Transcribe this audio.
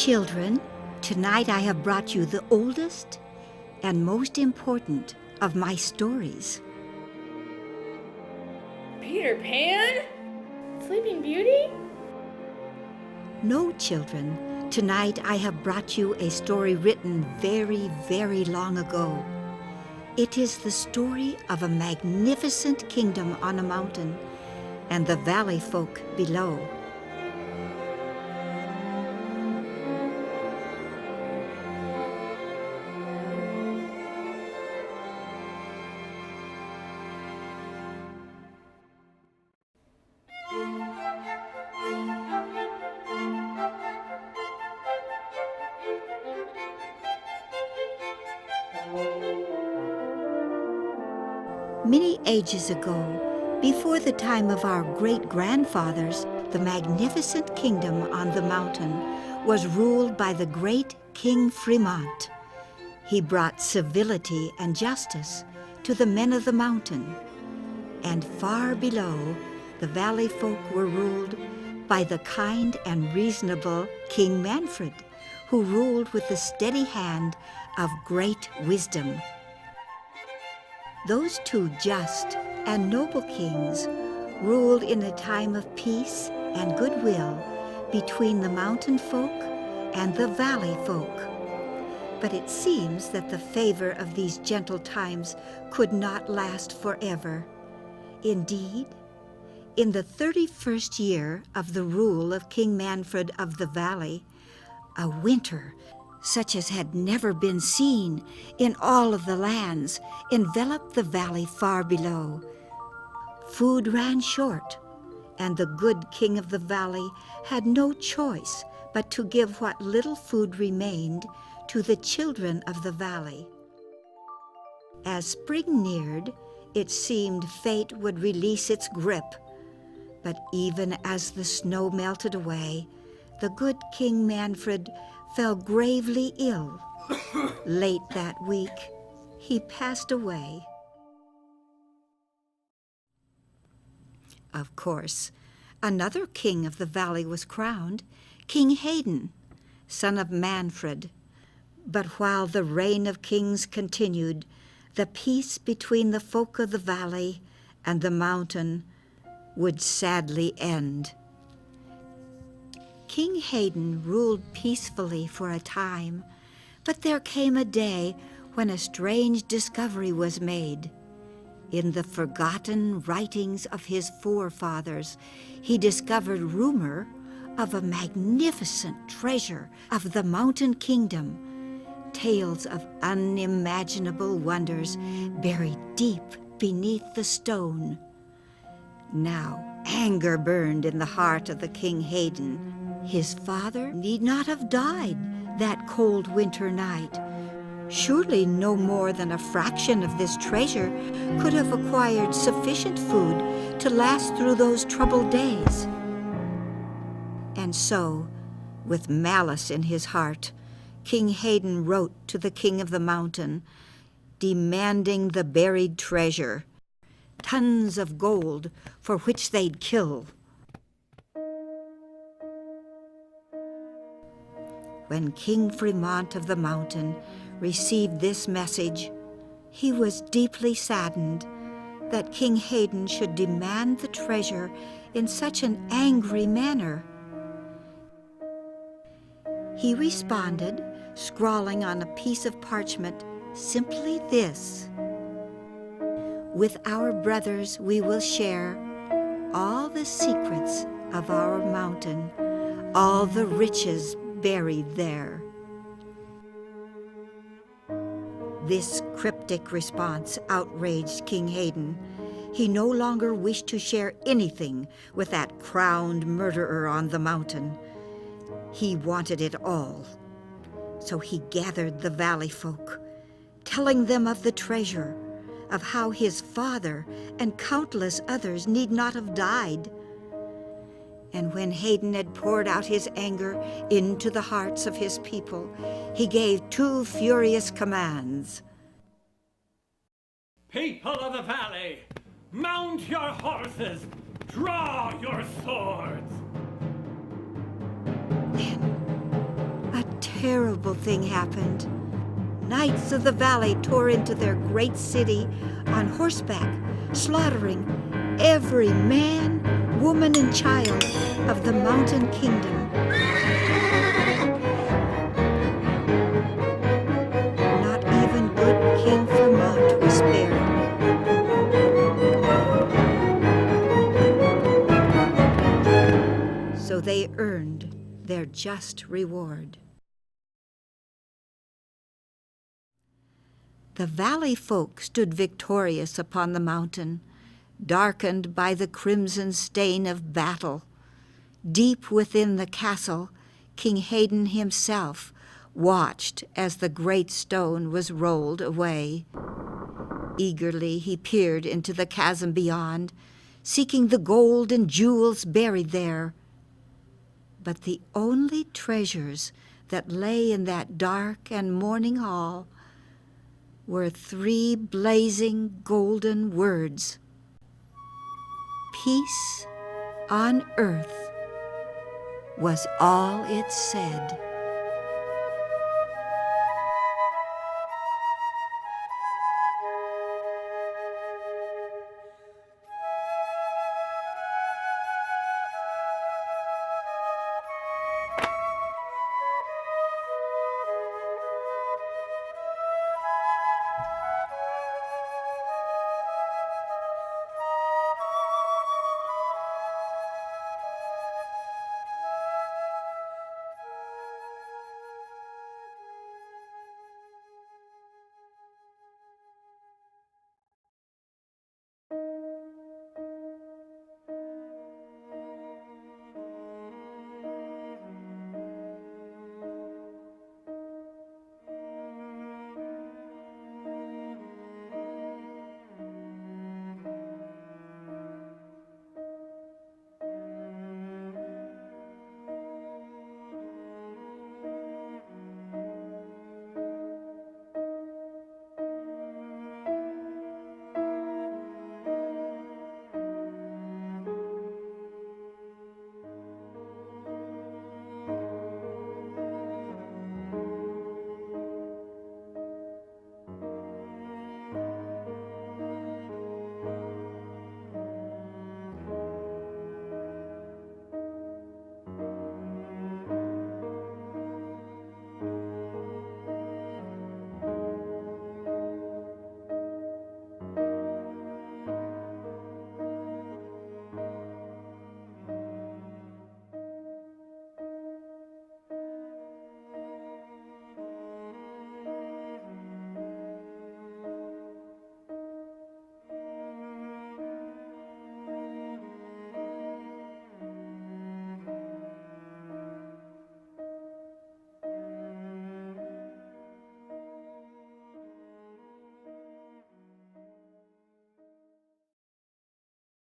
Children, tonight I have brought you the oldest and most important of my stories. Peter Pan? Sleeping Beauty? No, children, tonight I have brought you a story written very, very long ago. It is the story of a magnificent kingdom on a mountain and the valley folk below. Many ages ago, before the time of our great-grandfathers, the magnificent kingdom on the mountain was ruled by the great King Fremont. He brought civility and justice to the men of the mountain. And far below, the valley folk were ruled by the kind and reasonable King Manfred, who ruled with the steady hand of great wisdom. Those two just and noble kings ruled in a time of peace and goodwill between the mountain folk and the valley folk. But it seems that the favor of these gentle times could not last forever. Indeed, in the 31st year of the rule of King Manfred of the Valley, a winter such as had never been seen in all of the lands enveloped the valley far below. Food ran short, and the good king of the valley had no choice but to give what little food remained to the children of the valley. As spring neared, it seemed fate would release its grip. But even as the snow melted away, the good King Manfred fell gravely ill. Late that week, he passed away. Of course, another king of the valley was crowned, King Hayden, son of Manfred. But while the reign of kings continued, the peace between the folk of the valley and the mountain would sadly end. King Hayden ruled peacefully for a time, but there came a day when a strange discovery was made. In the forgotten writings of his forefathers, he discovered rumor of a magnificent treasure of the mountain kingdom, tales of unimaginable wonders buried deep beneath the stone. Now anger burned in the heart of the King Hayden. His father need not have died that cold winter night. Surely no more than a fraction of this treasure could have acquired sufficient food to last through those troubled days. And so, with malice in his heart, King Hayden wrote to the king of the mountain, demanding the buried treasure, tons of gold for which they'd kill. When King Fremont of the mountain received this message, he was deeply saddened that King Hayden should demand the treasure in such an angry manner. He responded, scrawling on a piece of parchment, simply this: "With our brothers we will share all the secrets of our mountain, all the riches buried there." This cryptic response outraged King Hayden. He no longer wished to share anything with that crowned murderer on the mountain. He wanted it all. So he gathered the valley folk, telling them of the treasure, of how his father and countless others need not have died. And when Hayden had poured out his anger into the hearts of his people, he gave two furious commands. People of the valley, mount your horses, draw your swords. Then terrible thing happened. Knights of the valley tore into their great city on horseback, slaughtering every man, woman, and child of the mountain kingdom. Not even good King Vermont was spared. So they earned their just reward. The valley folk stood victorious upon the mountain, darkened by the crimson stain of battle. Deep within the castle, King Hayden himself watched as the great stone was rolled away. Eagerly he peered into the chasm beyond, seeking the gold and jewels buried there. But the only treasures that lay in that dark and mourning hall were 3 blazing golden words: "Peace on earth" was all it said.